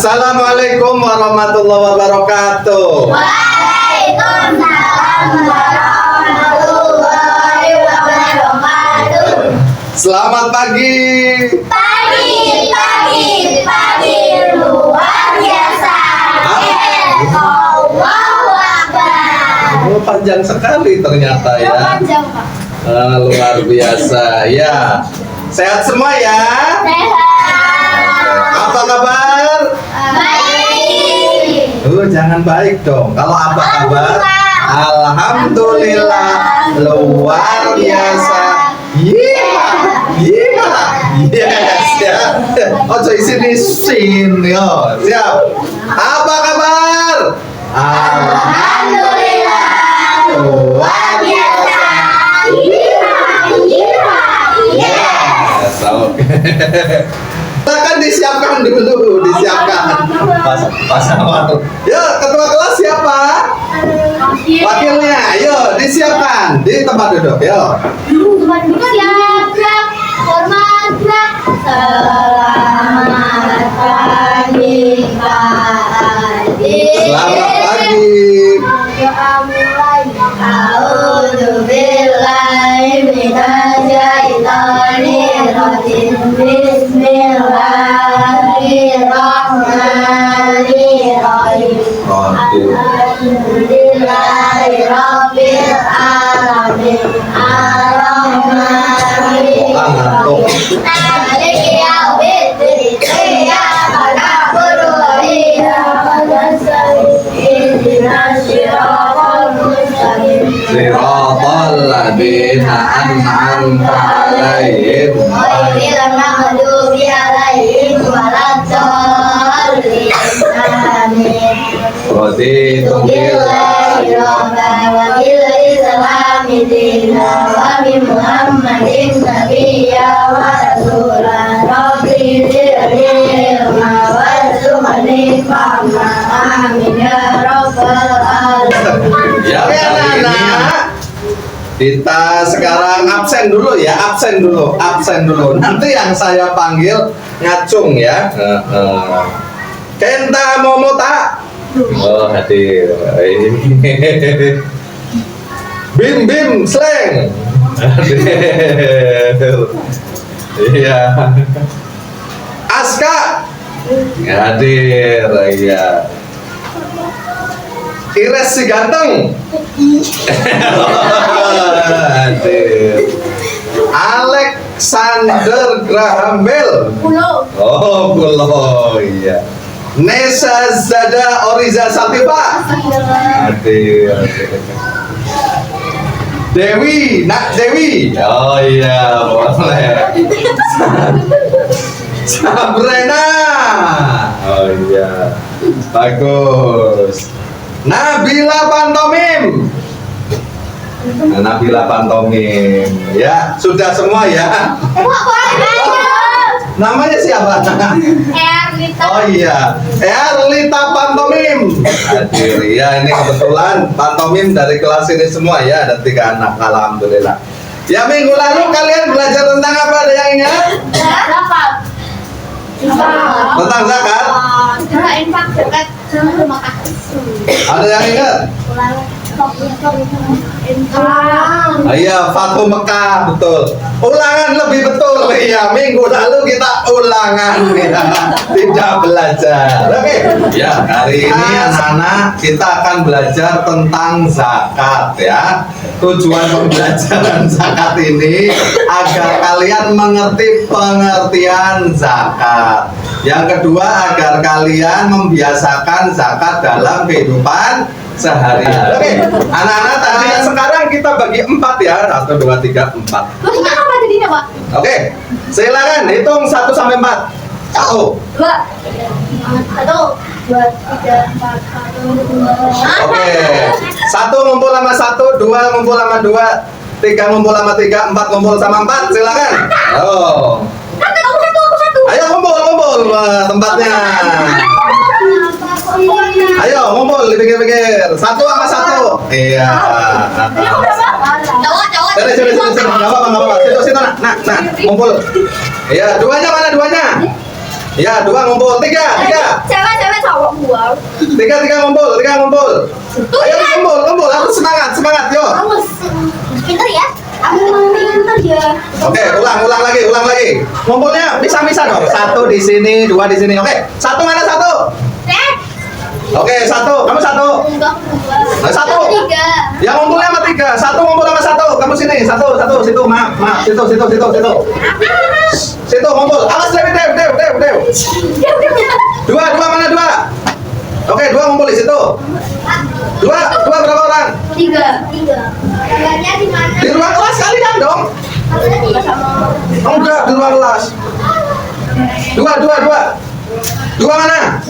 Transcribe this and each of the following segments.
Assalamualaikum warahmatullahi wabarakatuh. Waalaikumsalam warahmatullahi wabarakatuh. Selamat pagi. Pagi luar biasa. Allahu Akbar. Oh, panjang sekali ternyata ya. Panjang, Pak. Luar biasa ya. Sehat semua ya. Sehat. Apa kabar? Baik. Jangan baik dong. Kalau apa kabar? Alhamdulillah luar biasa. Yes ya. Ojo isi sin yo. Siap. Apa kabar? Alhamdulillah luar biasa. Yes, oke. Silakan disiapkan dulu, disiapkan. Pasang waktu. Ya, ketua kelas siapa? Wakilnya, ayo disiapkan di tempat duduk, yo. Siap, hormat, selamat pagi Pak Adi. Selamat pagi. A'udzubillahi minasyaitonir rajim. Bismillahirrahmanirrahim. Alhamdulillahirabbil alamin. Ar-Rahmanir Ngantuk. Maliki yaumiddin. Iyyaka na'budu wa iyyaka nasta'in. Ihdinas siratal mustaqim. Siratal ladzina an'amta 'alaihim Ghairil maghdubi 'alaihim waladdallin. Amin. Raditu Billahi rabban wa bil islami dinan wa bi Muhammadin nabiyyan wa rasulan. Rabbi zidni ilma warzuqni fahma. Amin ya rabbal alamin. Ya, Oke, kali ini anak-anak. kita sekarang absen dulu ya, absen dulu. Nanti yang saya panggil ngacung ya. Kenta Momota. Oh, hadir. Bim Sleng. Hadir. Iya. Aska. Hadir, iya. Ires si ganteng. Hadir. Alexander Graham Bell. Oh, Pulo, iya. Nesa Zada Oriza Satipa. Hadir. Dewi, Nak Dewi. Oh iya, boleh. Sabrina. Oh iya, bagus. Nabila Pantomim. Nabila Pantomim. Ya, sudah semua ya. Namanya siapa? Oh iya, Erlita Pantomim. Hadir ya, ini kebetulan pantomim dari kelas ini semua ya, ada 3 anak, alhamdulillah. Ya, minggu lalu kalian belajar tentang apa? Ada yang ingat? Tentang zakat? Ada yang ingat? Iya, Fatu Mekah, betul. Ulangan lebih betul ya. Minggu lalu kita ulangan ya. Tidak belajar. Oke. Ya, hari ini anak-anak kita akan belajar tentang zakat ya. Tujuan pembelajaran zakat ini agar kalian mengerti pengertian zakat. Yang kedua, agar kalian membiasakan zakat dalam kehidupan sehari-hari. Oke, anak-anak tadi sekarang kita bagi 4 ya. 1, 2, 3, 4. Oke, silakan hitung 1 sampai 4. 1. 2. Oke. 1 ngumpul sama 1, 2 ngumpul sama 2, 3 ngumpul sama 3, 4 ngumpul sama 4. Silakan. Oh. Ayo ngumpul tempatnya. Ayo ngumpul dipikir-pikir. 1 sama 1. Iya. Sini. Enggak apa-apa. Situ nak. Ngumpul. Iya, 2-nya mana 2-nya? Iya, 2 ngumpul. 3. Coba. Tiga ngumpul. Ayo ngumpul, harus semangat, yuk. Pintar ya? Aku pintar ya. Oke, ulang lagi. Ngumpulnya bisa dong. Satu di sini, dua di sini. Oke, satu mana satu? Oke, satu. Kamu satu. Nah, satu. Yang ngumpulnya sama tiga. Satu ngumpul sama satu. Kamu sini. Satu. Situ, maaf. Situ. Situ ngumpul. Awas, Dew. Dua mana dua? Oke, dua ngumpul di situ. Dua berapa orang? Tiga. Tiganya di mana? Di ruang kelas kalian dong. Enggak, di ruang kelas. Dua. Dua mana?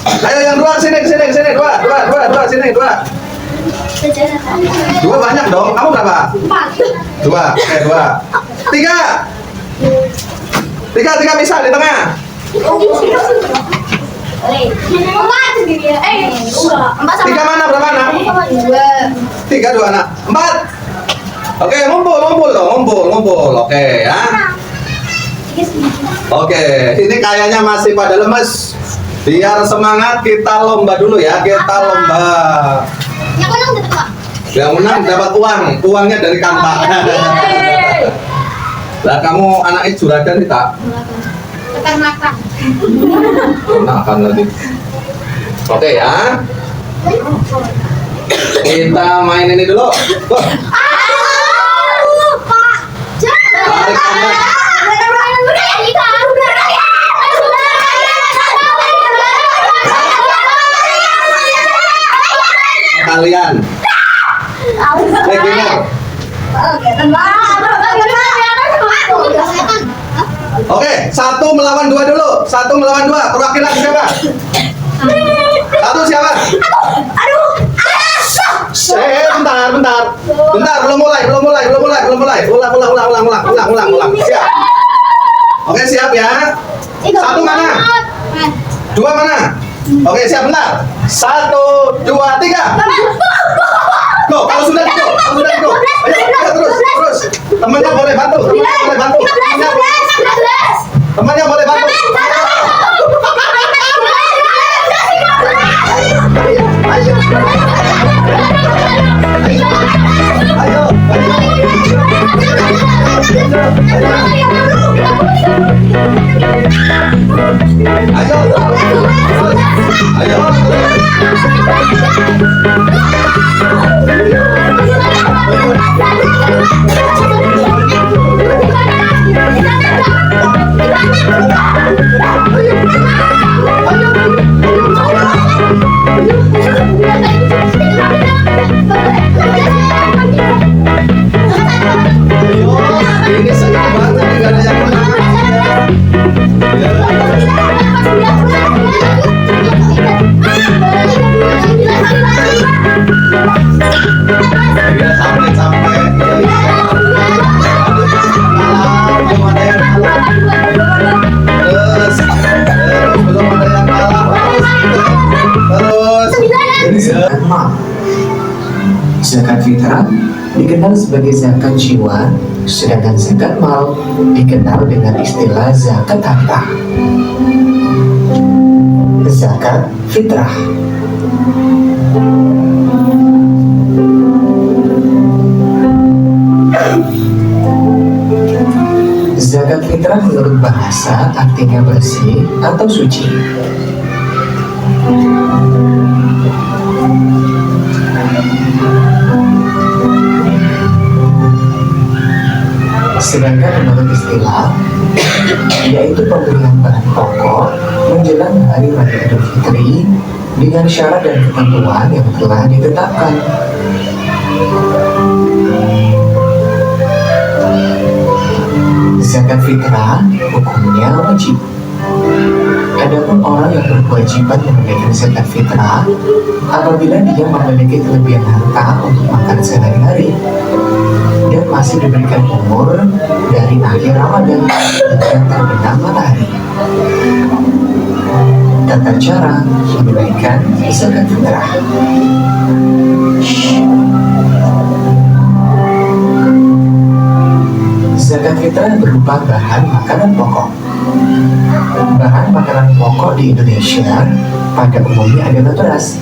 Ayo yang dua sini. Dua sini. Dua banyak dong. Kamu berapa? 4. Dua. Oke, dua. Tiga bisa di tengah. Tiga mana? Berapa anak? 3, 2 anak. 4. Oke, ngumpul dong. Oke ya. Oke, ini kayaknya masih pada lemes. Biar semangat kita lomba dulu ya. Yang menang dapat uang. Uangnya dari Kanta. Lah kamu anak juragan nih tak? Makan lagi. Oke ya. Kita main ini dulu. Kalian. Beginner. Oke, 1 melawan 2 dulu. 1 melawan 2. Perwakilan siapa? 1 siapa? Bentar. Belum mulai. Ulang. Siap. Oke, siap ya. 1 mana? 2 mana? Oke, siap, bentar. 1, 2, 3. Go, kalau sudah go. Ayo, terus. Temannya boleh bantu. Temannya boleh bantu. Ini senang banget nih, gak ada yang menang. Sampai. Belum ada yang kalah. Terus belum ada yang kalah. Terus. Zakat fitrah dikenal sebagai zakat jiwa, sedangkan zakat mal dikenal dengan istilah zakat harta. Zakat fitrah. Zakat fitrah menurut bahasa artinya bersih atau suci. Sedangkan menurut istilah, yaitu pemberian bahan pokok menjelang hari raya Idul Fitri dengan syarat dan ketentuan yang telah ditetapkan. Zakat fitrah hukumnya wajib. Adapun orang yang berkewajiban menunaikan zakat fitrah apabila dia memiliki kelebihan harta untuk makan sehari-hari dan masih diberikan umur dari akhir Ramadan hingga terbenam matahari. Tata cara menunaikan zakat fitrah. Zakat fitrah berupa bahan makanan pokok. Bahan makanan pokok di Indonesia pada umumnya adalah beras.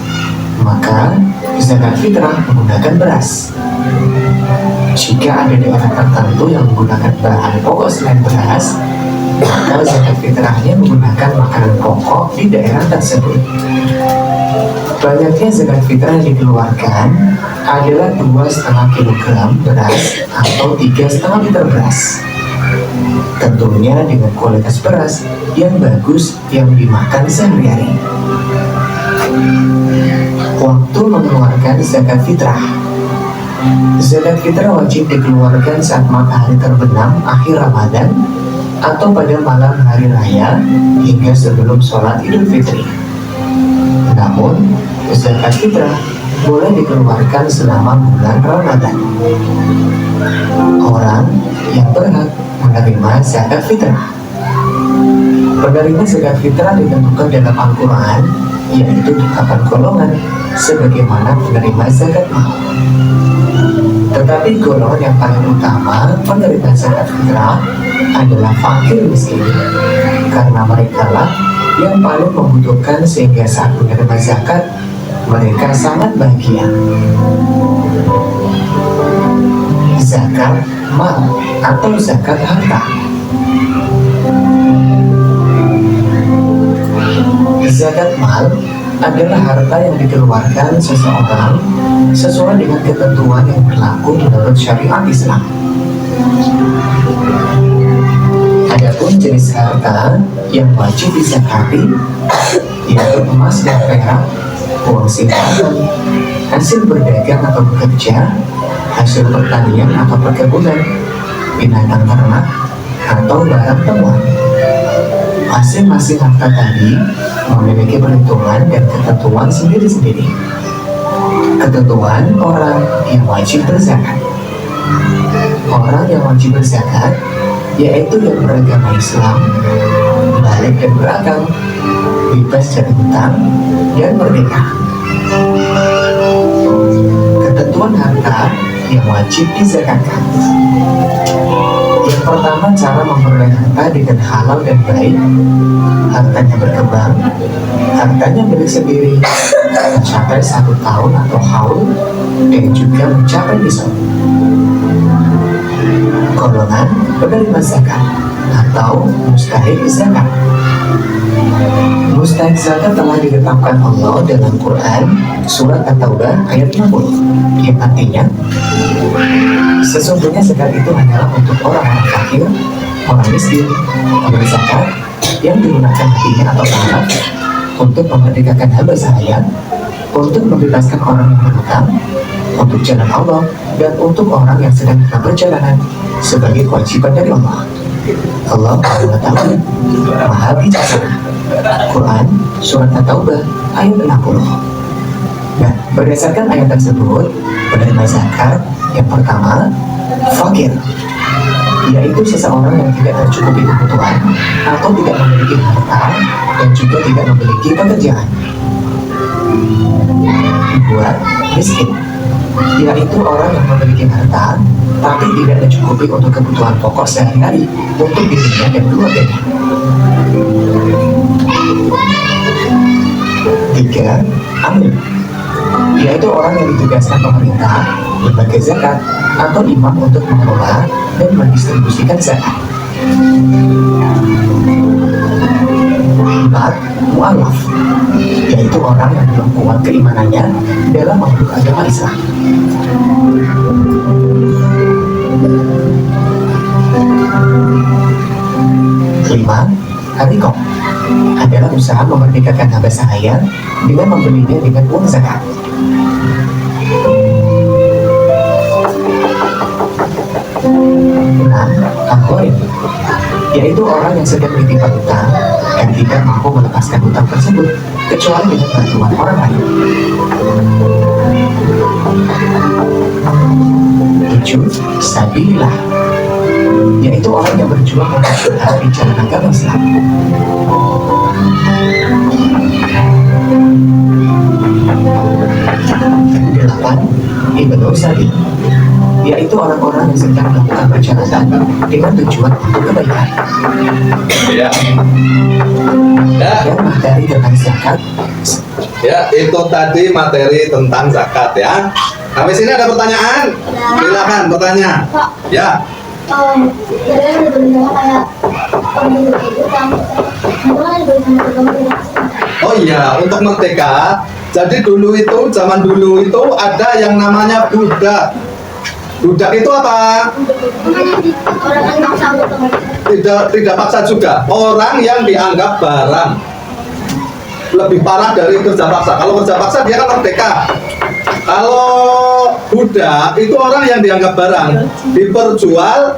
Maka zakat fitrah menggunakan beras. Jika ada daerah tertentu yang menggunakan bahan pokok selain beras, maka zakat fitrahnya menggunakan makanan pokok di daerah tersebut. Banyaknya zakat fitrah yang dikeluarkan adalah 2,5 kg beras atau 3,5 liter beras. Tentunya dengan kualitas beras yang bagus yang dimakan sehari-hari. Waktu mengeluarkan zakat fitrah. Zakat fitrah wajib dikeluarkan saat matahari terbenam akhir Ramadan atau pada malam hari raya hingga sebelum sholat Idul Fitri. Namun, zakat fitrah boleh dikeluarkan selama bulan Ramadan. Orang yang berhak menerima zakat fitrah. Penerima zakat fitrah ditentukan dalam Al-Quran, yaitu 8 golongan, sebagaimana penerima zakat mal. Tetapi golongan yang paling utama penerima zakat fitrah adalah fakir miskin, karena mereka lah yang paling membutuhkan sehingga saat menerima zakat mereka sangat bahagia. Zakat mal atau zakat harta. Zakat mal adalah harta yang dikeluarkan seseorang sesuai dengan ketentuan yang berlaku menurut syariat Islam. Adapun jenis harta yang wajib dizakati yaitu emas dan perak, uang simpanan, hasil berdagang atau bekerja, hasil pertanian atau perkebunan, binatang ternak, atau barang temuan. Masing-masing harta tadi memiliki perhitungan dan ketentuan sendiri-sendiri. Ketentuan orang yang wajib berzakat. Orang yang wajib berzakat yaitu yang beragama Islam, balik dan berakal, bebas dari hutang, dan merdeka. Ketentuan harta yang wajib dizakatkan. Yang pertama, cara memperoleh harta dengan halal dan baik. Hartanya berkembang, hartanya milik sendiri, mencapai 1 tahun atau haul, dan juga mencapai nisab. Golongan penerima zakat atau mustahik zakat. Mustahik zakat telah ditetapkan Allah dalam Quran surat At-Taubah ayat 60, yang artinya sesungguhnya zakat itu hanyalah untuk orang-orang fakir, orang miskin, pemberi zakat yang digunakan hatinya atau tangan untuk memerdekakan hamba sahaya, untuk membebaskan orang yang berhutang, untuk jalan Allah, dan untuk orang yang sedang dalam perjalanan sebagai kewajiban dari Allah. Allah mengetahui, Maha Bijaksana. Quran surat At-Taubah ayat 60. Nah, berdasarkan ayat tersebut, penerima zakat yang pertama, fakir, yaitu seseorang yang tidak tercukupi kebutuhan atau tidak memiliki harta dan juga tidak memiliki pekerjaan. Kedua, miskin, yaitu orang yang memiliki harta tapi tidak mencukupi untuk kebutuhan pokok sehari-hari untuk dirinya dan keluarganya. Tiga, amil, yaitu orang yang ditugaskan pemerintah, lembaga zakat, atau imam untuk mengelola dan mendistribusikan zakat. 4. Mu'alaf, yaitu orang yang belum kuat keimanannya dalam memeluk agama Islam. 5. Harikop, adalah usaha memerdekakan hamba sahaya dengan membelinya dengan uang zakat. 6. Al-Gharib, yaitu orang yang sedang ditimpa hutang dan tidak mampu melepaskan hutang tersebut kecuali dengan bantuan orang lain. 7. Sabilillah, yaitu orang yang berjuang untuk jihad di jalan agama Islam. 8. Ibnu Sabil, yaitu yaitu orang-orang yang sedang melakukan perjalanan dengan tujuan untuk kebaikan. Ya. Ya. Dan materi tentang zakat. Ya, itu tadi materi tentang zakat ya. Sampai sini ada pertanyaan? Silakan bertanya. Pak, Ya. jadi benar kayak pemilu itu kan, mana ada benar-benar Oh iya, untuk merdeka. Jadi dulu itu, zaman dulu itu ada yang namanya budak. Budak itu apa? orang kan maksa untuk Tidak paksa juga. Orang yang dianggap barang. Lebih parah dari kerja paksa. Kalau kerja paksa dia kan merdeka. Kalau budak itu orang yang dianggap barang, diperjual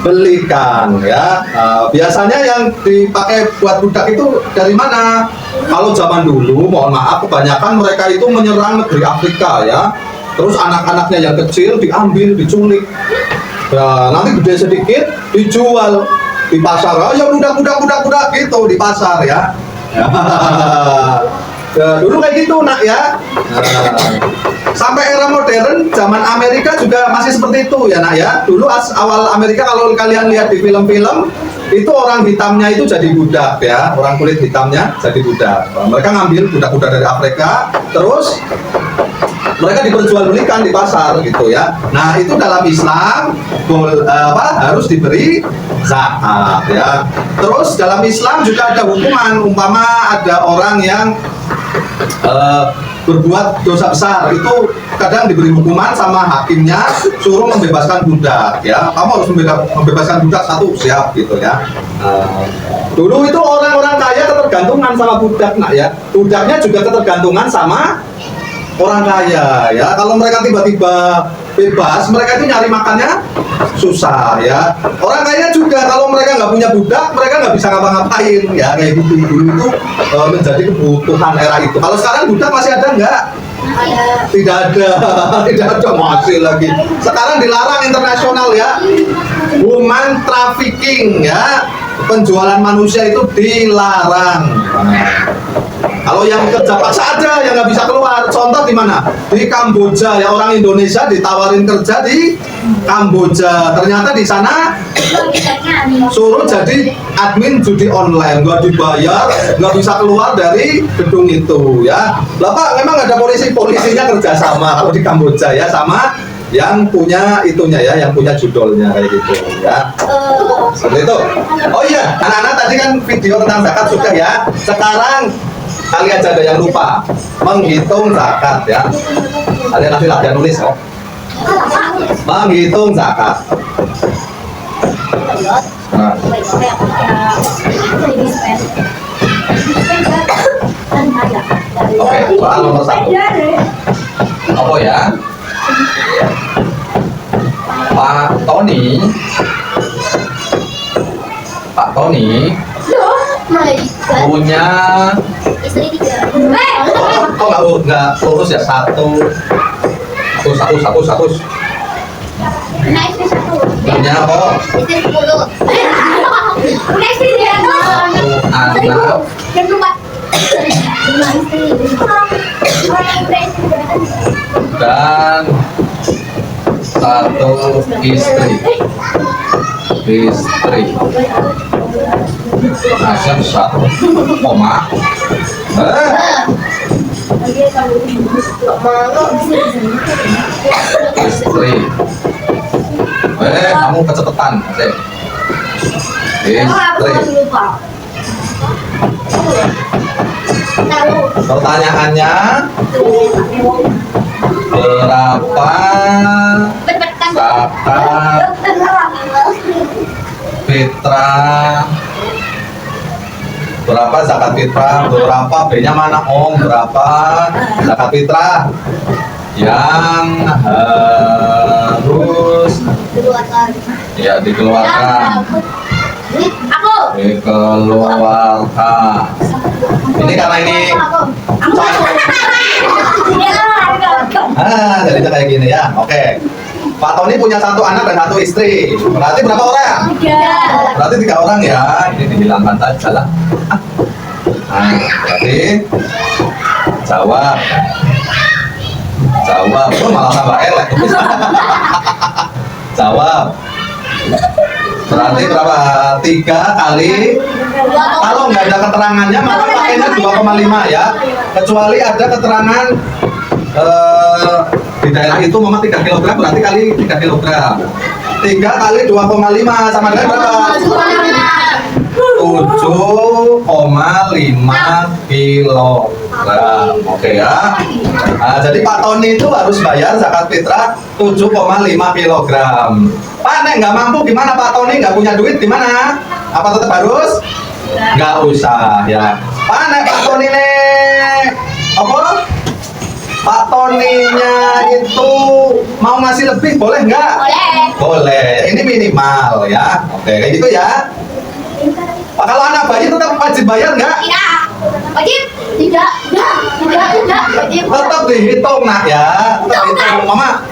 belikan ya. Biasanya yang dipakai buat budak itu dari mana? Kalau zaman dulu, mohon maaf, kebanyakan mereka itu menyerang negeri Afrika ya. Terus anak-anaknya yang kecil diambil, diculik. Ya, nanti gede sedikit dijual di pasar. Oh ya budak gitu di pasar ya. Ya, dulu kayak gitu nak ya. Sampai era modern, zaman Amerika juga masih seperti itu ya nak ya. Dulu awal Amerika kalau kalian lihat di film-film itu orang hitamnya itu jadi budak ya, orang kulit hitamnya jadi budak. Mereka ngambil budak-budak dari Afrika, terus mereka diperjualbelikan di pasar gitu ya. Nah itu dalam Islam harus diberi zakat ya. Terus dalam Islam juga ada hukuman, umpama ada orang yang berbuat dosa besar itu kadang diberi hukuman sama hakimnya, suruh membebaskan budak ya. Kamu harus membebaskan budak satu, siap gitu ya. Dulu itu orang-orang kaya ketergantungan sama budak nak ya. Budaknya juga ketergantungan sama orang kaya ya. Kalau mereka tiba-tiba bebas, mereka itu nyari makannya susah ya. Orang kaya juga kalau mereka nggak punya budak, mereka nggak bisa ngapa-ngapain ya. Kayak gitu dulu itu menjadi kebutuhan era itu. Kalau sekarang budak masih ada nggak? Tidak ada, tidak ada masih lagi. Sekarang dilarang internasional ya. Human trafficking ya. Penjualan manusia itu dilarang. Kalau yang kerja paksa ada yang nggak bisa keluar. Contoh di mana? Di Kamboja ya, orang Indonesia ditawarin kerja di Kamboja. Ternyata di sana suruh jadi admin judi online, nggak dibayar, nggak bisa keluar dari gedung itu ya. Lah Pak, memang ada polisinya kerjasama kalau di Kamboja ya sama yang punya itunya ya, yang punya judulnya kayak gitu ya. Seperti itu. Oh iya, anak-anak tadi kan video tentang zakat sudah ya. Sekarang kalian ada yang lupa menghitung zakat ya. Kalian nanti latihan nulis ya. Menghitung zakat. Nah. Oke, soal nomor 1. Apa ya? Pak Tony punya istri 3. kok nggak lurus ya? Satu. Nah, istri 1. Punya apa? Istri 10. Udah istri dia. Anak. Yang keempat. 5 istri. Dan 1 istri. Nasib 1 koma. Istri. Kamu kecepatan, Asep. Istri. Pertanyaannya berapa zakat fitrah? Berapa zakat fitrah? Berapa B-nya mana Om? Berapa zakat fitrah yang harus ya dikeluarkan? Dikeluarkan. Ini karena ini jadi kayak gini ya. Oke. Pak Tony punya 1 anak dan 1 istri. Berarti berapa orang? 3. Berarti 3 orang ya. Ini dihilangkan saja lah. Berarti jawab. Oh, malah tambah elek. Jawab. Berarti berapa? 3 kali. Kalau nggak ada keterangannya maka pakainya 2,5 ya. Kecuali ada keterangan di daerah itu mama 3 kg berarti kali 3 kg. 3 kali 2,5 sama dengan berapa? 7,5 kilogram. Oke ya. Nah, jadi Pak Tony itu harus bayar zakat fitrah 7,5 kilogram. Pak, nek nggak mampu gimana Pak Tony? Nggak punya duit gimana? Apa tetap harus? Nggak usah ya. Pak, nek Pak Tony nek apa? Pak Toninya itu mau ngasih lebih boleh nggak? Boleh. Boleh. Ini minimal ya. Oke, kayak gitu ya. Pak, kalau anak bayi tetap wajib bayar nggak? Tidak. Wajib. Tidak. Tidak. Wajib. Tetap dihitung nak ya. Tetap dihitung. Mama,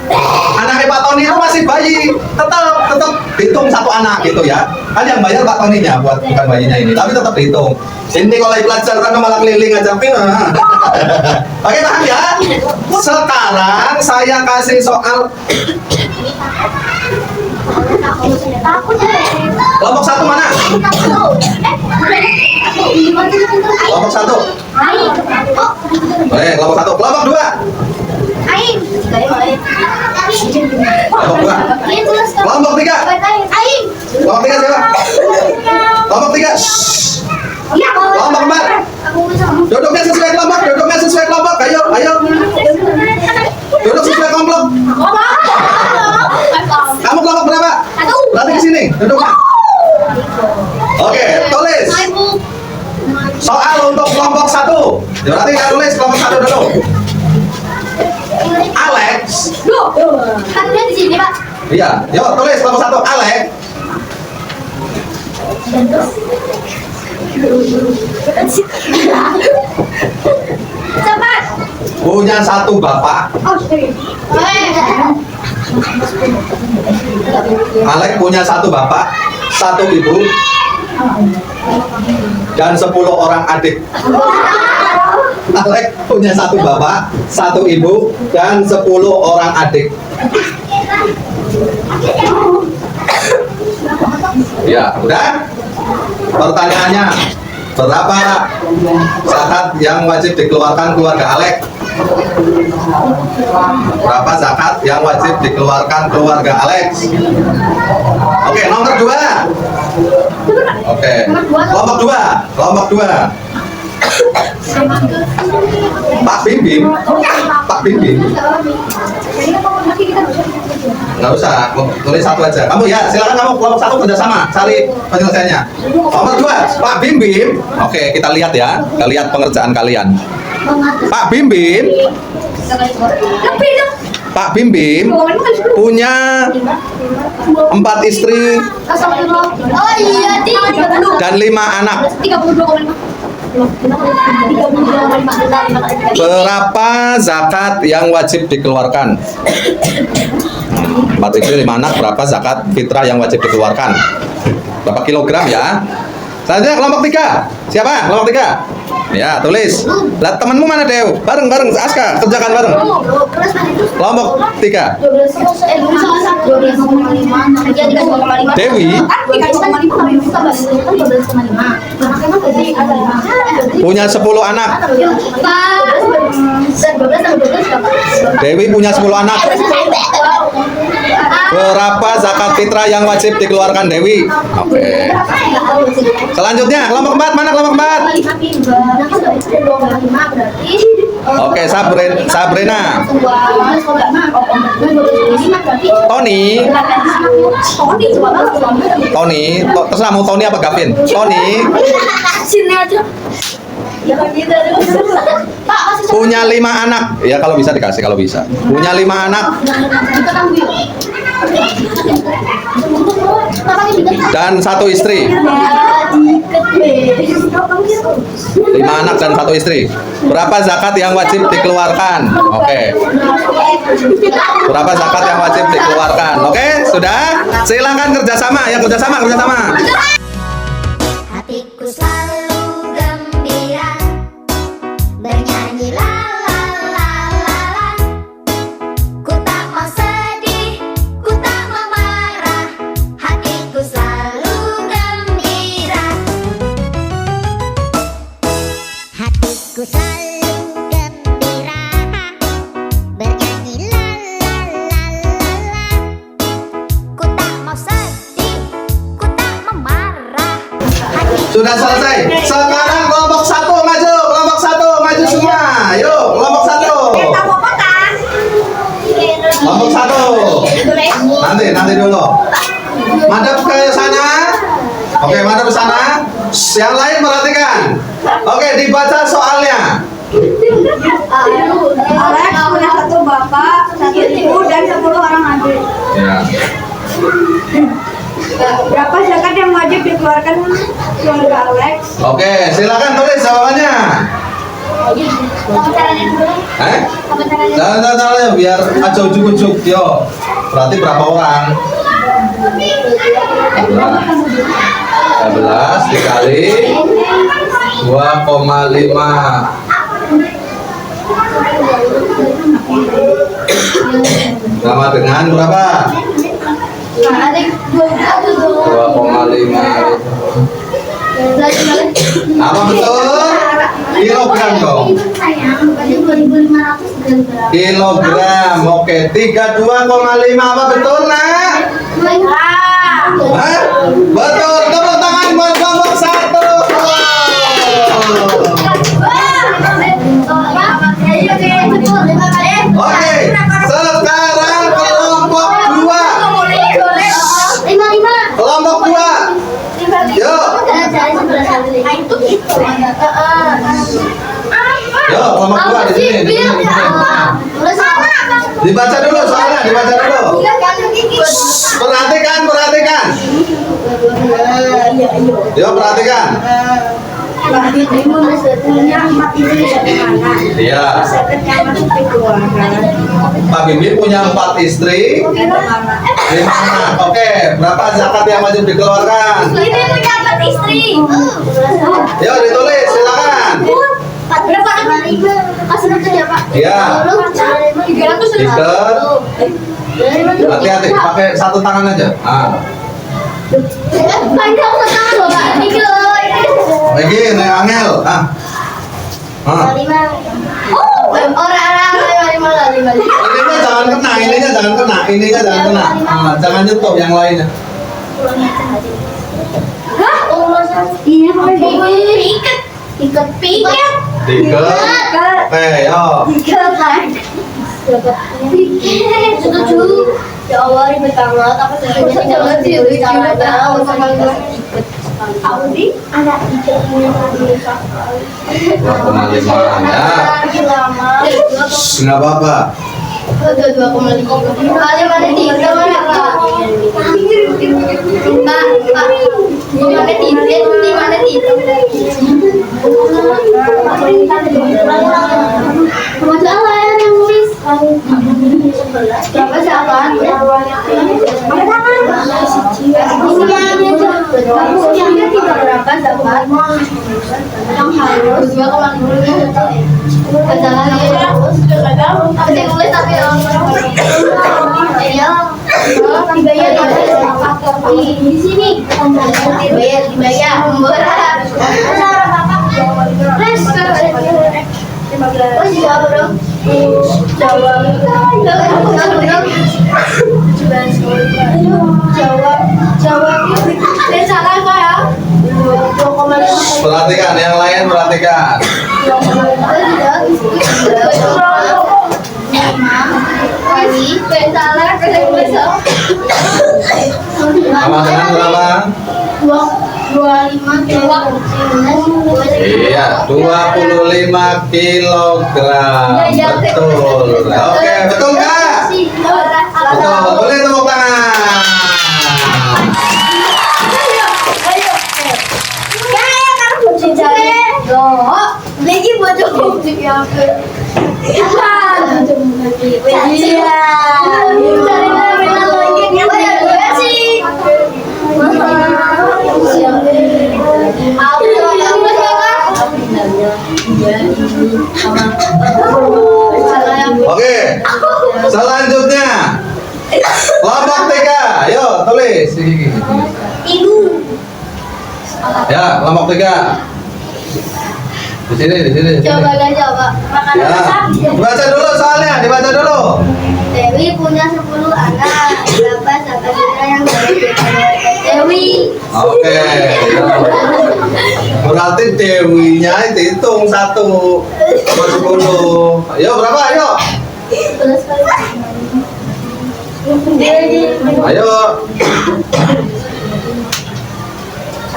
anaknya Pak Tony itu masih bayi. Tetap hitung satu anak gitu ya. Kan yang bayar Pak Tonynya bukan bayinya ini. Tapi tetap dihitung. Ini kalau belajar kan malah keliling aja. Oke, paham ya? Sekarang saya kasih soal Takut ya. kelompok 1 mana? Kelompok 1. Aing. Boleh, kelompok 1. Kelompok 2. Aing. Kelompok 2. Kelompok 3. Aing. Kelompok 3 siapa? Kelompok 3. Iya. Kelompok 4. Duduknya sesuai kelompok, duduknya sesuai kelompok. Ayo, ayo. Duduk sesuai kelompok. Kamu kelompok berapa? Berarti ke sini, duduknya. Oke, tulis. Soal untuk kelompok 1. Ya, berarti kita tulis kelompok 1 dulu. Alex. Kan dia di sini, Pak. Iya, yuk tulis kelompok 1. Alex Cepat. punya 1 bapak. Oh, sorry. Alex punya 1 bapak, 1 ibu, dan 10 orang adik. Alex punya 1 bapak, 1 ibu, dan 10 orang adik. Ya, udah. Pertanyaannya, berapa zakat yang wajib dikeluarkan keluarga Alex? Berapa zakat yang wajib dikeluarkan keluarga Alex? Oke, nomor 2. Oke, kelompok 2. Kelompok 2. Pak Bimbing. Pak Bimbing. Nggak usah, tulis 1 aja. Kamu ya, silakan kamu kelompok 1 kerjasama, cari penyelesaiannya. Nomor 2, Pak Bimbing. Oke, kita lihat ya, kita lihat pengerjaan kalian. Pak Bimbing. Pak Bimbing punya 4 istri Oh iya, dan 5 anak. 32,5. Berapa zakat yang wajib dikeluarkan? 4 istri 5 anak, berapa zakat fitrah yang wajib dikeluarkan? Berapa kilogram ya? Selanjutnya kelompok 3. Siapa? Kelompok 3. Ya, tulis. Lah temanmu mana, Dew? Bareng-bareng Aska, kerjakan bareng. Kelompok 3. Dewi punya 10 anak. Dewi punya 10 anak. Berapa zakat fitrah yang wajib dikeluarkan Dewi? Oke. Selanjutnya kelompok 4, mana kelompok 4? Oke, Sabrina. Tony, terserah mau Tony apa Gavin? Tony Sini aja. punya 5 anak. Ya kalau bisa dikasih, kalau bisa. Punya 5 anak dan 1 istri. 5 anak dan 1 istri. Berapa zakat yang wajib dikeluarkan? Oke. Berapa zakat yang wajib dikeluarkan? Oke, sudah. Silakan kerjasama ya, kerjasama. Hatiku selalu gembira bernyanyi la la la la la. Ku tak mau sedih, ku tak mau marah. Udah selesai. Sekarang kelompok satu maju. Kelompok satu maju semua. Yuk, kelompok satu. Kelompok satu. Nanti dulu. Madep ke sana. Oke, madep ke sana. Yang lain perhatikan. Oke, dibaca soalnya. Alex punya satu bapak, satu ibu, dan 10 orang adik. Ya. Berapa zakat yang wajib dikeluarkan keluarga Alex? Oke, silakan tulis jawabannya. Jangan biar aja ujuk-ujuk. Yo, berarti berapa orang? 11 dikali 2,5. Sama dengan berapa? 2,5. Apa betul? Kilogram dong. Kilogram. Oke, 32,5 apa betul, Nak? Hah? Betul. Tepuk tangan buat kelompok satu. Oke, sekarang kelompok dua. Kelompok dua. Yuk. Yo, kelompok dua di sini. Dibaca dulu soalnya, dibaca dulu. Perhatikan. Yo, perhatikan. Iya. Pak Bibi punya 4 istri, 5 anak. Oke, berapa zakat yang wajib dikeluarkan? Ini punya 4 istri. Yo, ditulis, silakan. Berapa anak? Kasih ya, Pak. Iya. 300. Ikat. Hati-hati, pakai satu tangan aja. Panjang tangan loh, Pak. Lagi, nih Angel. Ininya jangan kena. Jangan nyetok yang lainnya. Iya, ikat. Ikat. Yo. Ya Allah, ribet banget. Apa sih? Jangan caranya. Audi ada 2,5 ya. Nggak apa-apa. 2,5. Mana tiga mana Pak? Mana tiga? Masalah yang nulis. Berapa sahabat? Berapa sahabat? Yang harus 2,5. Masih nulis tapi di sini dibayar murah. Perhatikan, yang lain perhatikan. Sama dengan berapa? 25 kilogram. Iya, 25 kilogram. Betul. Oke, betul nggak? Betul. Boleh tepuk tangan. Lagi buat cukup ya. Oke, selanjutnya kelompok 3. Yuk, tulis. Ibu. Ya, kelompok 3. Di sini. Coba makan Ya. Dibaca dulu soalnya, dibaca dulu. Dewi punya 10 anak. Berapa sahabat kita yang dari Dewi? Oke. berarti Dewinya itu hitung 1 per 10. Ayo berapa? Ayo. 11 kali. Ayo.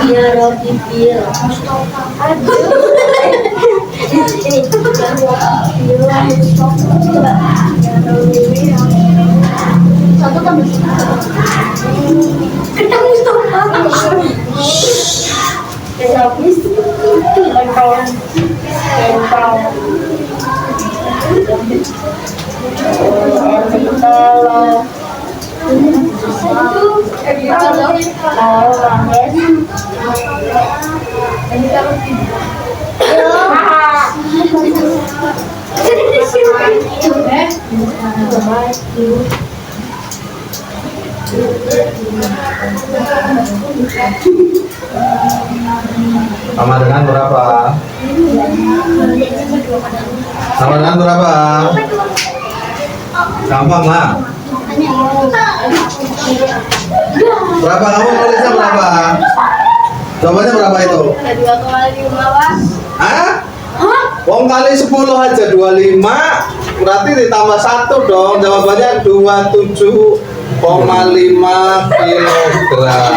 Ya roti pil. Satu tambah ketemu Sama dengan berapa? Sama dengan berapa? Gampang lah. Berapa kamu nulisnya berapa? Jawabannya berapa itu? 2 kali 5. Hah? Wong kali 10 aja 25. Berarti ditambah 1 dong. Jawabannya 27,5 kilogram.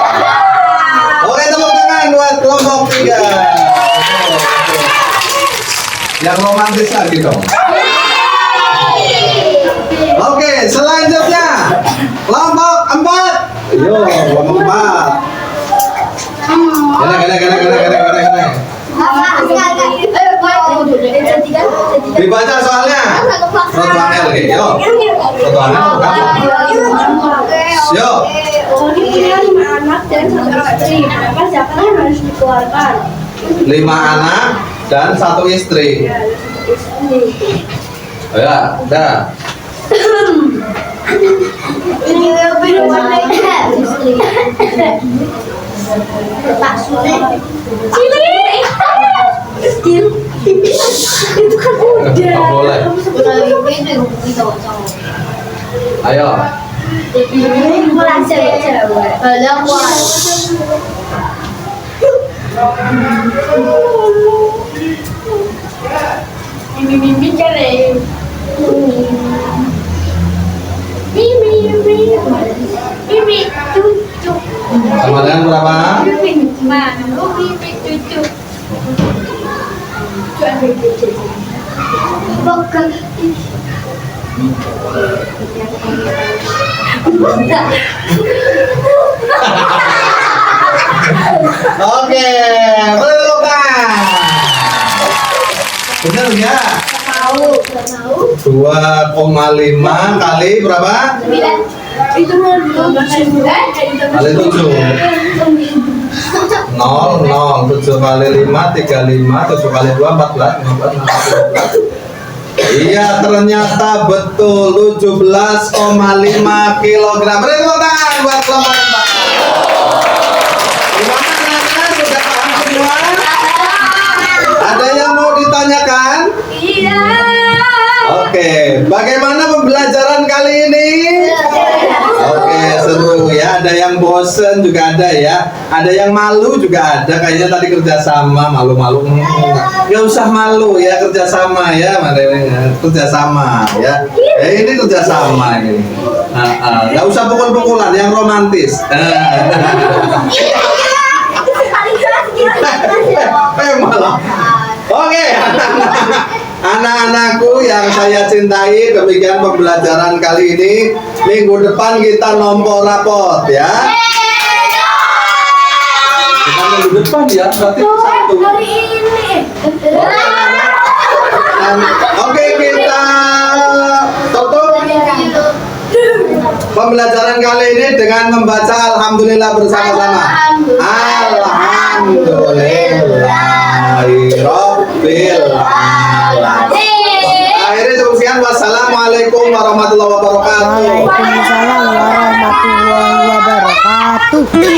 Oke, tepuk tangan buat kelompok 3. Yang romantis lagi dong. Oke, selanjutnya kelompok 4. Yo, kelompok 4. Gini. Dibaca soalnya. Satu angel lagi. Yo. Satu angel bukan. Yo. Ini 5 anak dan 1 istri. Maka siapa yang harus dikeluarkan? 5 anak dan 1 istri. Oh ya, udah. Ini lebih warna istri. Pak Sule. Itu kan udah. Nggak boleh. Ayo. Ini pulang cewek-cewek. Ada kuat. Mimi cari. Mimi cucu. Sama dengan berapa? Mimi mana? Mimi cucu. Bukan. Oke, berlukan. Benar ya? Tahu. 2,5 kali berapa? 9. Itu mau 9 Kali 7. 0, 0, 7 kali 5, 35, 7 kali 2, 14, 15, 16. Iya, ternyata betul 17,5 kilogram. Beri tepuk tangan buat kelompok 4. Gimana anak-anak? Sudah paham semua? Ada yang mau ditanyakan? Iya. Oke, bagaimana pembelajaran kali ini? Oke, seru ya. Ada yang bosen juga ada ya. Ada yang malu juga ada. Kayaknya tadi kerjasama, malu-malu. Gak usah malu ya, kerjasama ya, kerjasama ya. Ini kerjasama ini. Gak usah pukul-pukulan, yang romantis. Malah. Oke, anak-anakku yang saya cintai, demikian pembelajaran kali ini. Minggu depan kita nombor raport ya. Kita minggu depan ya, berarti 1. Hari ini. Oke, kita tutup pembelajaran kali ini dengan membaca Alhamdulillah bersama-sama. Alhamdulillahirabbil alamin. Akhirnya sekian, wassalamualaikum warahmatullahi wabarakatuh. Waalaikumsalam warahmatullahi wabarakatuh.